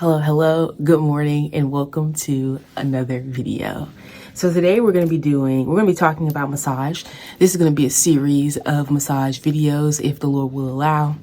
Hello, good morning, and welcome to another video. So today we're going to be talking about massage. This is going to be a series of massage videos if the Lord will allow.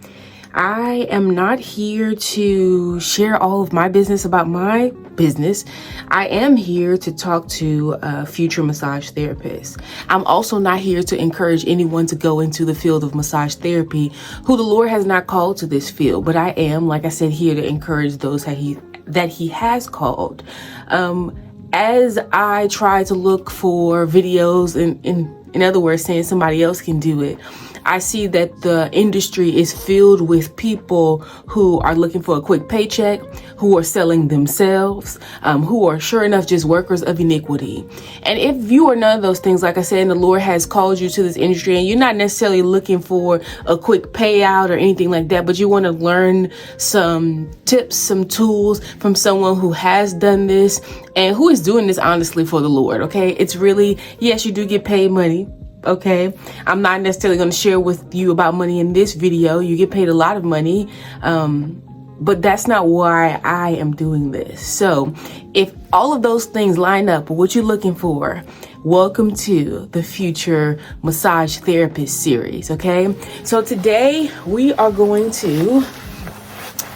I am not here to share all of my business about my business. I am here to talk to future massage therapists. I'm also not here to encourage anyone to go into the field of massage therapy who the Lord has not called to this field, but I am, like I said, here to encourage those that he has called. As I try to look for videos, in other words, saying somebody else can do it, I see that the industry is filled with people who are looking for a quick paycheck, who are selling themselves, who are sure enough just workers of iniquity. And if you are none of those things, like I said, and the Lord has called you to this industry and you're not necessarily looking for a quick payout or anything like that, but you want to learn some tips, some tools from someone who has done this and who is doing this honestly for the Lord, okay? It's really, yes, you do get paid money. Okay, I'm not necessarily going to share with you about money in this video. You get paid a lot of money, but that's not why I am doing this. So if all of those things line up with what you're looking for, welcome to the Future Massage Therapist series. Okay, so today we are going to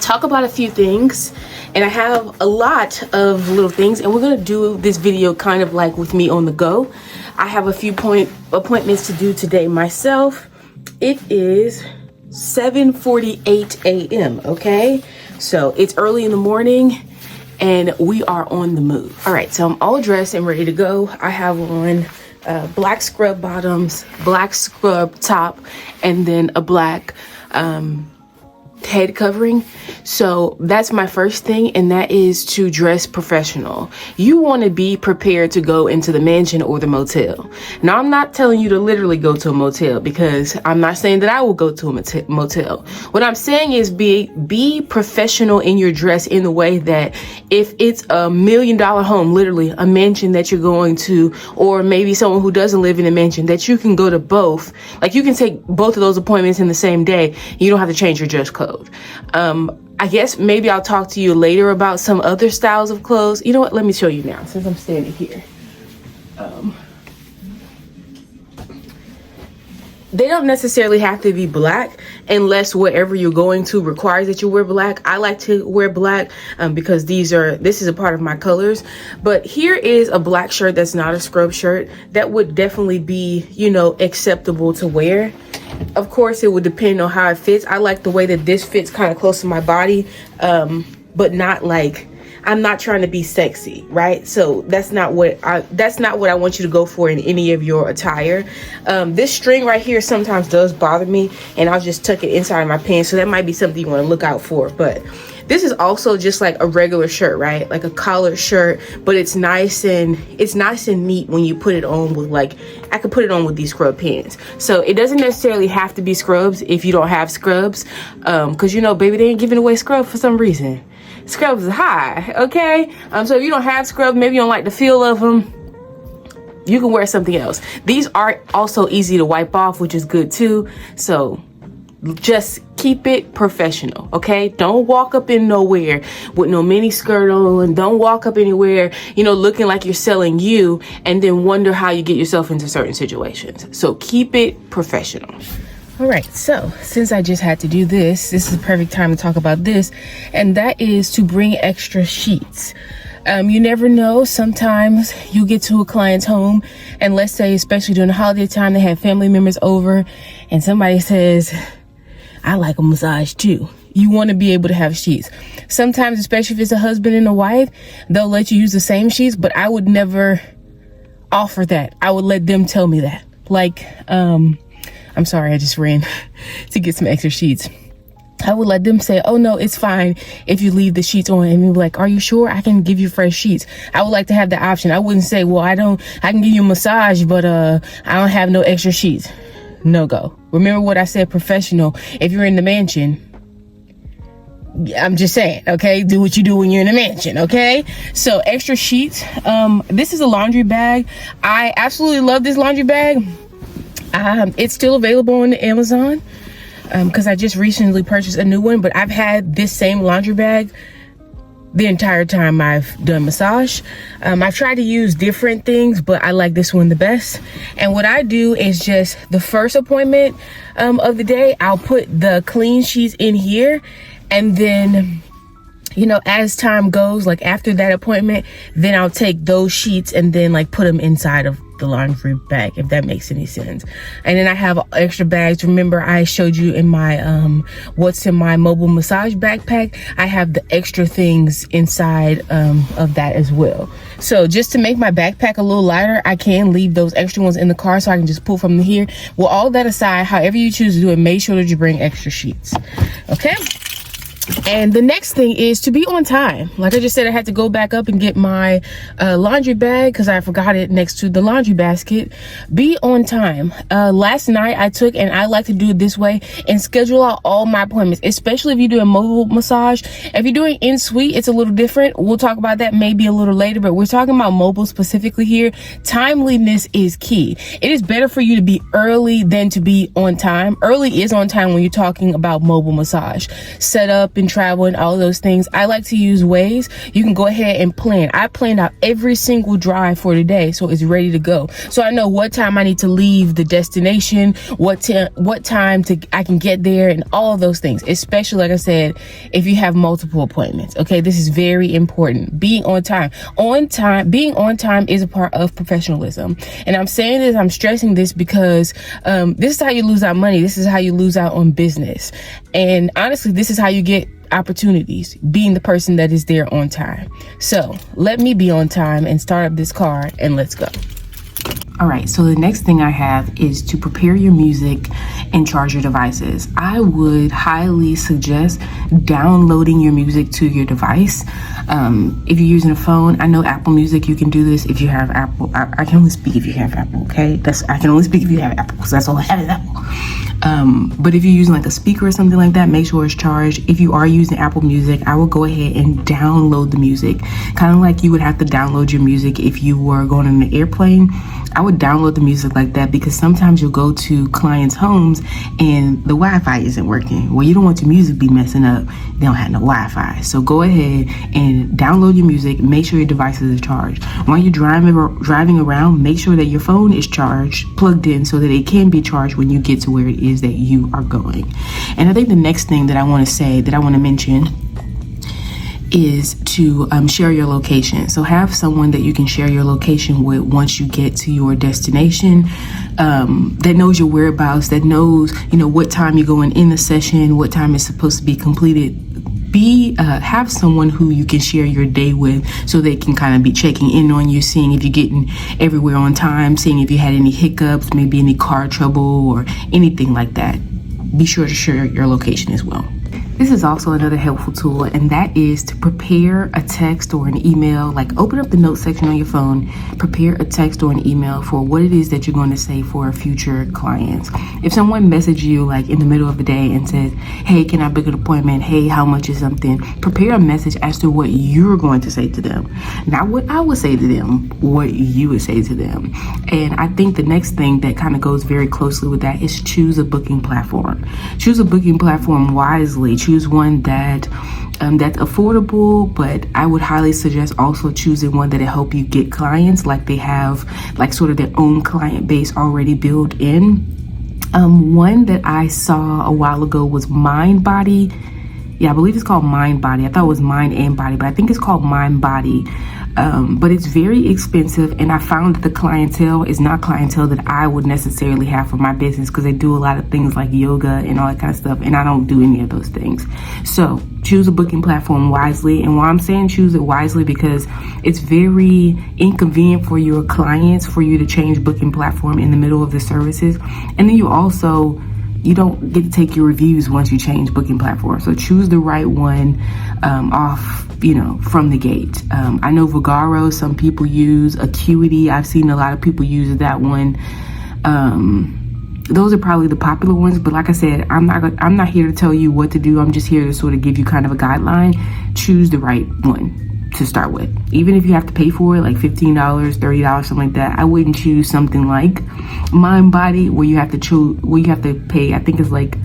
talk about a few things, and I have a lot of little things, and we're going to do this video kind of like with me on the go. I have a few appointments to do today myself. It is 7:48 a.m. Okay, so it's early in the morning and we are on the move. All right, so I'm all dressed and ready to go. I have on black scrub bottoms, black scrub top, and then a black head covering. So that's my first thing, and that is to dress professional. You want to be prepared to go into the mansion or the motel. Now, I'm not telling you to literally go to a motel, because I'm not saying that I will go to a motel. What I'm saying is be professional in your dress, in the way that if it's $1 million home, literally a mansion that you're going to, or maybe someone who doesn't live in a mansion, that you can go to both. Like, you can take both of those appointments in the same day. You don't have to change your dress code. I guess maybe I'll talk to you later about some other styles of clothes. You know what? Let me show you now, since I'm standing here. They don't necessarily have to be black unless wherever you're going to requires that you wear black. I like to wear black because this is a part of my colors. But here is a black shirt that's not a scrub shirt that would definitely be, acceptable to wear. Of course, it would depend on how it fits. I like the way that this fits kind of close to my body, but not like, I'm not trying to be sexy, right? So that's not what I want you to go for in any of your attire. This string right here sometimes does bother me, and I'll just tuck it inside of my pants. So that might be something you want to look out for. But this is also just like a regular shirt, right? Like a collared shirt, but it's nice and neat when you put it on with, like, I could put it on with these scrub pants. So it doesn't necessarily have to be scrubs if you don't have scrubs, because baby, they ain't giving away scrubs for some reason. Scrubs is high, okay? So if you don't have scrubs, maybe you don't like the feel of them, you can wear something else. These are also easy to wipe off, which is good too. So just keep it professional, okay? Don't walk up in nowhere with no mini skirt on. Don't walk up anywhere, looking like you're selling you, and then wonder how you get yourself into certain situations. So keep it professional. All right, so since I just had to do this is the perfect time to talk about this, and that is to bring extra sheets. You never know. Sometimes you get to a client's home, and let's say, especially during the holiday time, they have family members over, and somebody says, I like a massage too. You want to be able to have sheets. Sometimes, especially if it's a husband and a wife, they'll let you use the same sheets, but I would never offer that. I would let them tell me that. Like, I'm sorry, I just ran to get some extra sheets. I would let them say, oh no, it's fine if you leave the sheets on, and be like, are you sure? I can give you fresh sheets. I would like to have the option. I wouldn't say, well, I can give you a massage, but I don't have no extra sheets. No go. Remember what I said, professional. If you're in the mansion, I'm just saying, okay, do what you do when you're in a mansion, okay? So extra sheets. This is a laundry bag. I absolutely love this laundry bag. It's still available on Amazon because I just recently purchased a new one, but I've had this same laundry bag the entire time I've done massage. I've tried to use different things, but I like this one the best. And what I do is just the first appointment of the day, I'll put the clean sheets in here, and then, you know, as time goes, like after that appointment, then I'll take those sheets and then like put them inside of the laundry bag, if that makes any sense. And then I have extra bags. Remember, I showed you in my what's in my mobile massage backpack, I have the extra things inside of that as well. So just to make my backpack a little lighter, I can leave those extra ones in the car so I can just pull from here. Well, all that aside, however you choose to do it, make sure that you bring extra sheets. Okay. And the next thing is to be on time. Like I just said, I had to go back up and get my laundry bag because I forgot it next to the laundry basket. Be on time. Last night I took, and I like to do it this way, and schedule out all my appointments, especially if you're doing mobile massage. If you're doing in suite, it's a little different. We'll talk about that maybe a little later, but we're talking about mobile specifically here. Timeliness is key. It is better for you to be early than to be on time. Early is on time when you're talking about mobile massage. Set up and travel and all of those things. I like to use Waze. You can go ahead and plan. I planned out every single drive for today, so it's ready to go. So I know what time I need to leave the destination, what time I can get there, and all of those things. Especially, like I said, if you have multiple appointments. Okay, this is very important. Being on time. Being on time is a part of professionalism. And I'm saying this, I'm stressing this because this is how you lose out money. This is how you lose out on business. And honestly, this is how you get opportunities, being the person that is there on time. So let me be on time and start up this car, and let's go. All right, so the next thing I have is to prepare your music and charge your devices. I would highly suggest downloading your music to your device. If you're using a phone, I know Apple Music, you can do this if you have Apple. I can only speak if you have Apple, okay? I can only speak if you have Apple, because that's all I have is Apple. But if you're using like a speaker or something like that, make sure it's charged. If you are using Apple Music, I will go ahead and download the music. Kind of like you would have to download your music if you were going on an airplane. I would download the music like that, because sometimes you'll go to clients' homes and the Wi-Fi isn't working. Well, you don't want your music be messing up. They don't have no Wi-Fi. So go ahead and download your music. Make sure your devices are charged. While you're driving around, make sure that your phone is charged, plugged in, so that it can be charged when you get to where it is that you are going. And I think the next thing that I want to mention is to share your location. So have someone that you can share your location with once you get to your destination, that knows your whereabouts, that knows, you know, what time you're going in the session, what time it's supposed to be completed. Have someone who you can share your day with, so they can kind of be checking in on you, seeing if you're getting everywhere on time, seeing if you had any hiccups, maybe any car trouble or anything like that. Be sure to share your location as well. This is also another helpful tool, and that is to prepare a text or an email. Like, open up the notes section on your phone, prepare a text or an email for what it is that you're going to say for future clients. If someone messages you like in the middle of the day and says, hey, can I book an appointment? Hey, how much is something? Prepare a message as to what you're going to say to them. Not what I would say to them, what you would say to them. And I think the next thing that kind of goes very closely with that is choose a booking platform. Choose a booking platform wisely. Choose one that's affordable, but I would highly suggest also choosing one that'll help you get clients, like they have like sort of their own client base already built in. One that I saw a while ago was Mindbody. Yeah, I believe it's called Mindbody. I thought it was Mind and Body, but I think it's called Mindbody. But it's very expensive, and I found that the clientele is not clientele that I would necessarily have for my business, because they do a lot of things like yoga and all that kind of stuff, and I don't do any of those things. So choose a booking platform wisely. And why I'm saying choose it wisely, because it's very inconvenient for your clients for you to change booking platform in the middle of the services, and then you don't get to take your reviews once you change booking platform. So choose the right one off, from the gate. I know Vagaro, some people use Acuity. I've seen a lot of people use that one. Those are probably the popular ones, but like I said, I'm not here to tell you what to do. I'm just here to sort of give you kind of a guideline. Choose the right one to start with. Even if you have to pay for it, like $15, $30, something like that, I wouldn't choose something like Mindbody where you have to pay, I think it's like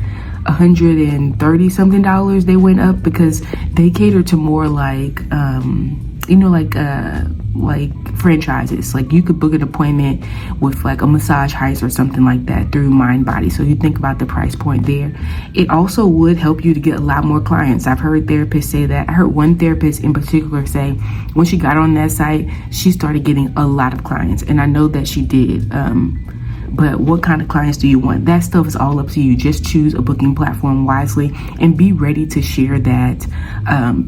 $130 something they went up, because they cater to more like like franchises. Like you could book an appointment with like a massage heist or something like that through Mindbody. So you think about the price point there. It also would help you to get a lot more clients. I've heard therapists say that. I heard one therapist in particular say when she got on that site, she started getting a lot of clients, and I know that she did. But what kind of clients do you want? That stuff is all up to you. Just choose a booking platform wisely and be ready to share that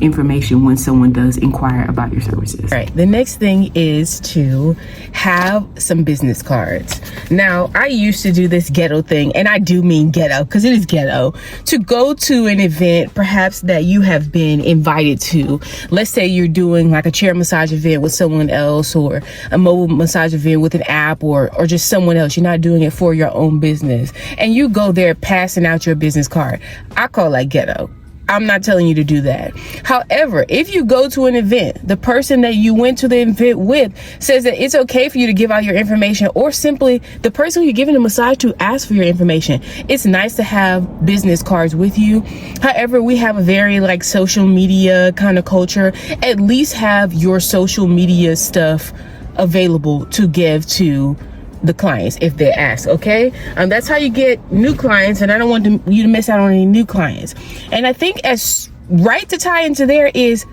information when someone does inquire about your services. All right, the next thing is to have some business cards. Now, I used to do this ghetto thing, and I do mean ghetto because it is ghetto, to go to an event perhaps that you have been invited to. Let's say you're doing like a chair massage event with someone else, or a mobile massage event with an app, or just someone else. You're not doing it for your own business, and you go there passing out your business card. I call that ghetto. I'm not telling you to do that. However, if you go to an event, the person that you went to the event with says that it's okay for you to give out your information, or simply the person who you're giving a massage to asks for your information, it's nice to have business cards with you. However, we have a very like social media kind of culture. At least have your social media stuff available to give to the clients if they ask. Okay, that's how you get new clients, and I don't want you to miss out on any new clients. And I think as right to tie into there is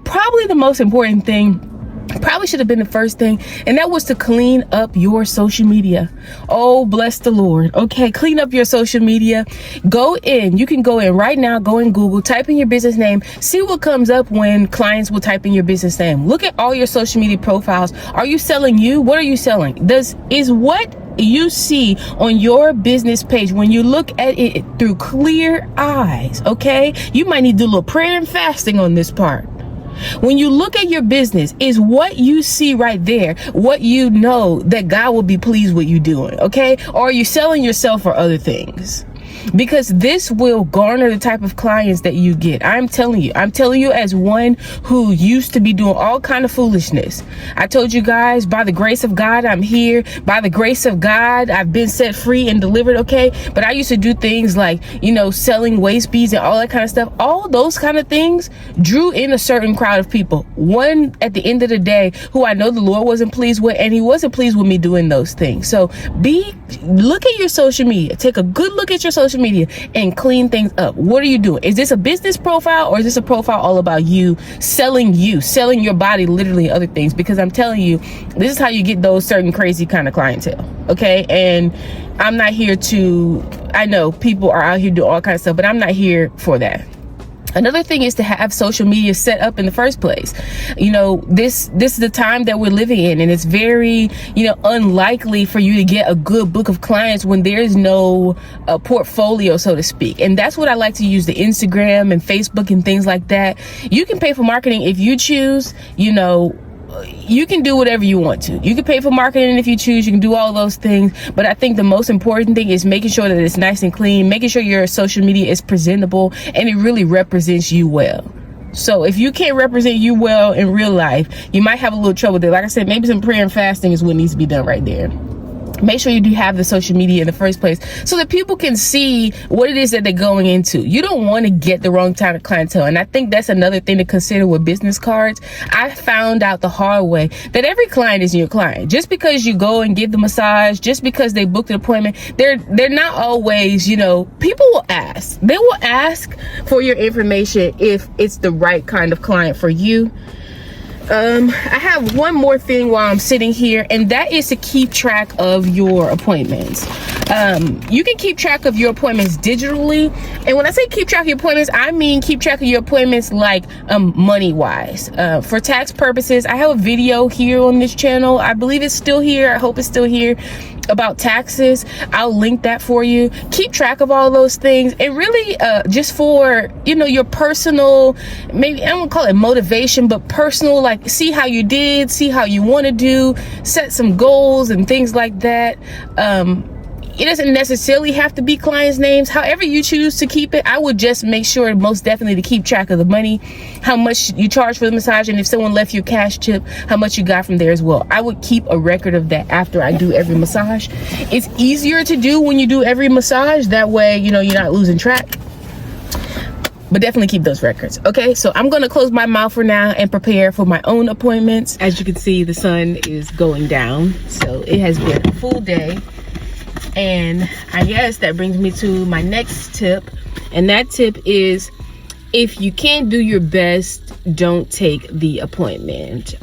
probably the most important thing, probably should have been the first thing, and that was to clean up your social media. Oh, bless the Lord. Okay, clean up your social media. Go in. You can go in right now, go in Google, type in your business name, see what comes up when clients will type in your business name. Look at all your social media profiles. Are you selling you? What are you selling? Is what you see on your business page, when you look at it through clear eyes, okay? You might need to do a little prayer and fasting on this part. When you look at your business, is what you see right there what you know that God will be pleased with you doing, okay? Or are you selling yourself for other things? Because this will garner the type of clients that you get. I'm telling you as one who used to be doing all kind of foolishness. I told you guys, by the grace of God, I'm here. By the grace of God, I've been set free and delivered, okay? But I used to do things like, selling waist beads and all that kind of stuff. All those kind of things drew in a certain crowd of people. One, at the end of the day, who I know the Lord wasn't pleased with, and he wasn't pleased with me doing those things. So look at your social media. Take a good look at your social media and clean things up. What are you doing? Is this a business profile, or is this a profile all about you selling your body, literally, other things? Because I'm telling you, this is how you get those certain crazy kind of clientele. Okay. And I'm not here I know people are out here doing all kinds of stuff, but I'm not here for that. Another thing is to have social media set up in the first place. This is the time that we're living in, and it's very, unlikely for you to get a good book of clients when there's no portfolio, so to speak. And that's what I like to use, the Instagram and Facebook and things like that. You can pay for marketing if you choose. You can do whatever you want to. You can pay for marketing if you choose. You can do all those things. But I think the most important thing is making sure that it's nice and clean, making sure your social media is presentable and it really represents you well. So if you can't represent you well in real life, you might have a little trouble there. Like I said, maybe some prayer and fasting is what needs to be done right there. Make sure you do have the social media in the first place so that people can see what it is that they're going into. You don't want to get the wrong kind of clientele. And I think that's another thing to consider with business cards. I found out the hard way that every client isn't your client. Just because you go and give the massage, just because they booked an appointment, they're not always, people will ask. They will ask for your information if it's the right kind of client for you. I have one more thing while I'm sitting here, and that is to keep track of your appointments. You can keep track of your appointments digitally. And when I say keep track of your appointments, I mean keep track of your appointments like money wise. For tax purposes, I have a video here on this channel. I believe it's still here. I hope it's still here, about taxes. I'll link that for you. Keep track of all those things, and really just for your personal, maybe I don't call it motivation, but personal, like see how you did, see how you want to do, set some goals and things like that. it doesn't necessarily have to be clients' names. However you choose to keep it, I would just make sure most definitely to keep track of the money, how much you charge for the massage, and if someone left you a cash tip, how much you got from there as well. I would keep a record of that after I do every massage. It's easier to do when you do every massage. That way, you know, you're not losing track. But definitely keep those records. Okay, so I'm gonna close my mouth for now and prepare for my own appointments. As you can see, the sun is going down, so it has been a full day. And I guess that brings me to my next tip, and that tip is, if you can't do your best, don't take the appointment.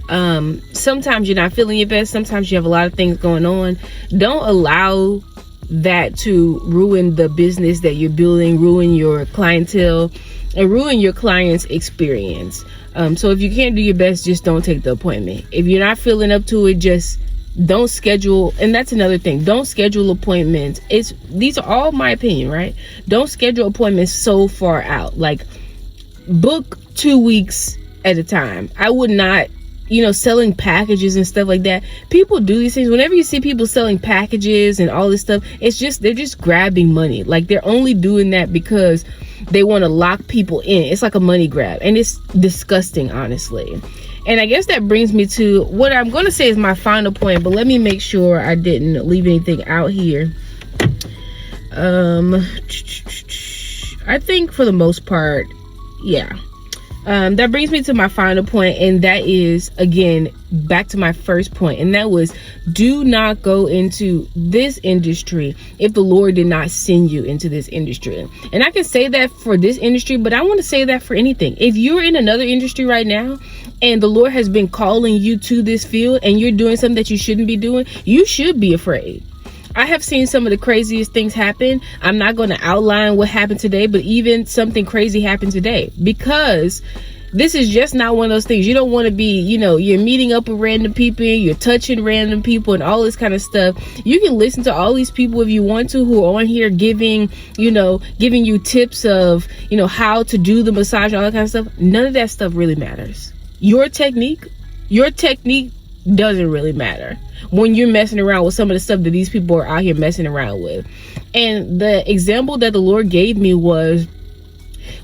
Sometimes you're not feeling your best, sometimes you have a lot of things going on. Don't allow that to ruin the business that you're building, ruin your clientele, and ruin your client's experience. So if you can't do your best, just don't take the appointment. If you're not feeling up to it, just don't schedule. And that's another thing, don't schedule appointments. These are all my opinion, right? Don't schedule appointments so far out. Like, book 2 weeks at a time. I would not, you know, selling packages and stuff like that. People do these things. Whenever you see people selling packages and all this stuff, they're just grabbing money. Like, they're only doing that because they want to lock people in. It's like a money grab, and it's disgusting, honestly. And I guess that brings me to what I'm going to say is my final point, but let me make sure I didn't leave anything out here. I think for the most part, yeah. That brings me to my final point, and that is, again, back to my first point, and that was, do not go into this industry if the Lord did not send you into this industry. And I can say that for this industry, but I want to say that for anything. If you're in another industry right now and the Lord has been calling you to this field and you're doing something that you shouldn't be doing, you should be afraid. I have seen some of the craziest things happen. I'm not going to outline what happened today, but even something crazy happened today, because this is just not one of those things. You don't want to be, you know, you're meeting up with random people, you're touching random people and all this kind of stuff. You can listen to all these people if you want to, who are on here giving you tips of, you know, how to do the massage and all that kind of stuff. None of that stuff really matters. Your technique doesn't really matter when you're messing around with some of the stuff that these people are out here messing around with. And the example that the Lord gave me was,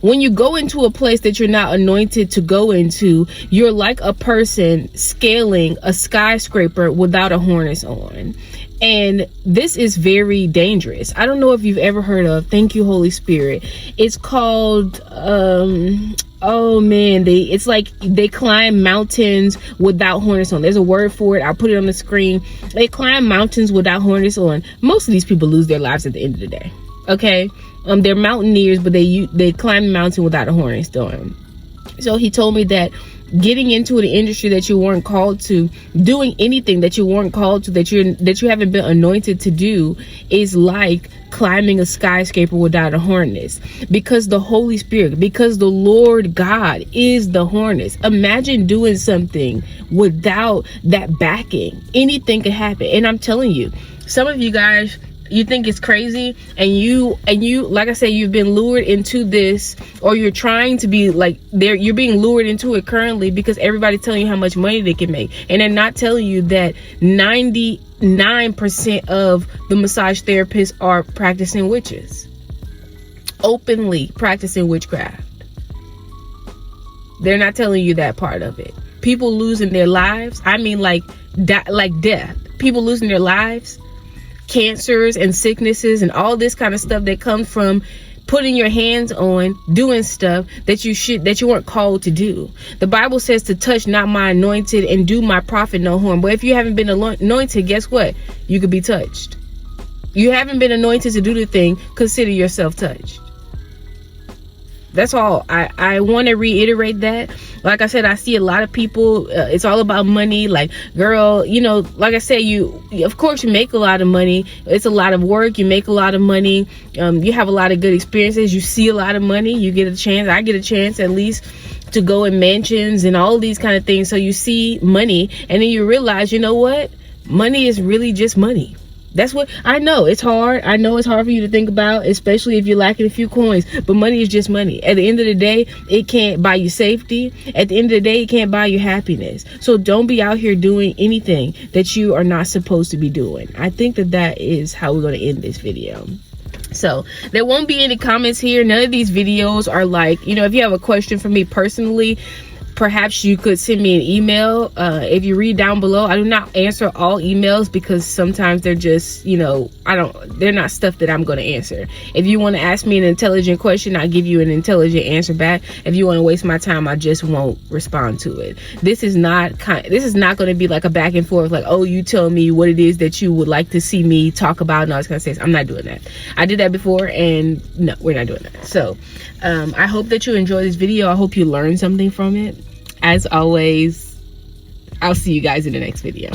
when you go into a place that you're not anointed to go into, you're like a person scaling a skyscraper without a harness on. And this is very dangerous. I don't know if you've ever heard of, thank you, Holy Spirit. It's called, oh man, it's like they climb mountains without harness on. There's a word for it. I'll put it on the screen. They climb mountains without harness on. Most of these people lose their lives at the end of the day. Okay, they're mountaineers, but they climb the mountain without a harness on. So he told me that getting into the industry that you weren't called to, doing anything that you weren't called to, that you haven't been anointed to do, is like climbing a skyscraper without a harness. Because the Holy Spirit, because the Lord God is the harness. Imagine doing something without that backing. Anything could happen. And I'm telling you, some of you guys, you think it's crazy, and you like I said, you've been lured into this, or you're trying to be like you're being lured into it currently because everybody's telling you how much money they can make, and they're not telling you that 99% of the massage therapists are practicing witches, openly practicing witchcraft. They're not telling you that part of it. People losing their lives, I mean, like death. People losing their lives, cancers and sicknesses and all this kind of stuff that comes from putting your hands on, doing stuff that you weren't called to do. The Bible says to touch not my anointed and do my prophet no harm. But if you haven't been anointed, guess what? You could be touched. You haven't been anointed to do the thing, consider yourself touched. That's all. I want to reiterate that. Like I said, I see a lot of people, it's all about money. Like, girl, you know, like I said, of course you make a lot of money. It's a lot of work. You make a lot of money. You have a lot of good experiences. You see a lot of money. You get a chance. I get a chance at least to go in mansions and all these kind of things. So you see money, and then you realize, you know what? Money is really just money. That's what I know. It's hard. I know it's hard for you to think about, especially if you're lacking a few coins. But money is just money. At the end of the day, it can't buy you safety. At the end of the day, it can't buy you happiness. So don't be out here doing anything that you are not supposed to be doing. I think that is how we're going to end this video. So there won't be any comments here. None of these videos are like, you know, if you have a question for me personally, perhaps you could send me an email. If you read down below, I do not answer all emails because sometimes they're just, you know, they're not stuff that I'm going to answer. If you want to ask me an intelligent question, I'll give you an intelligent answer back. If you want to waste my time, I just won't respond to it. This is not going to be like a back and forth, like, oh, you tell me what it is that you would like to see me talk about and all this kind of stuff. I'm not doing that. I did that before, and no, we're not doing that. So I hope that you enjoy this video. I hope you learned something from it. As always, I'll see you guys in the next video.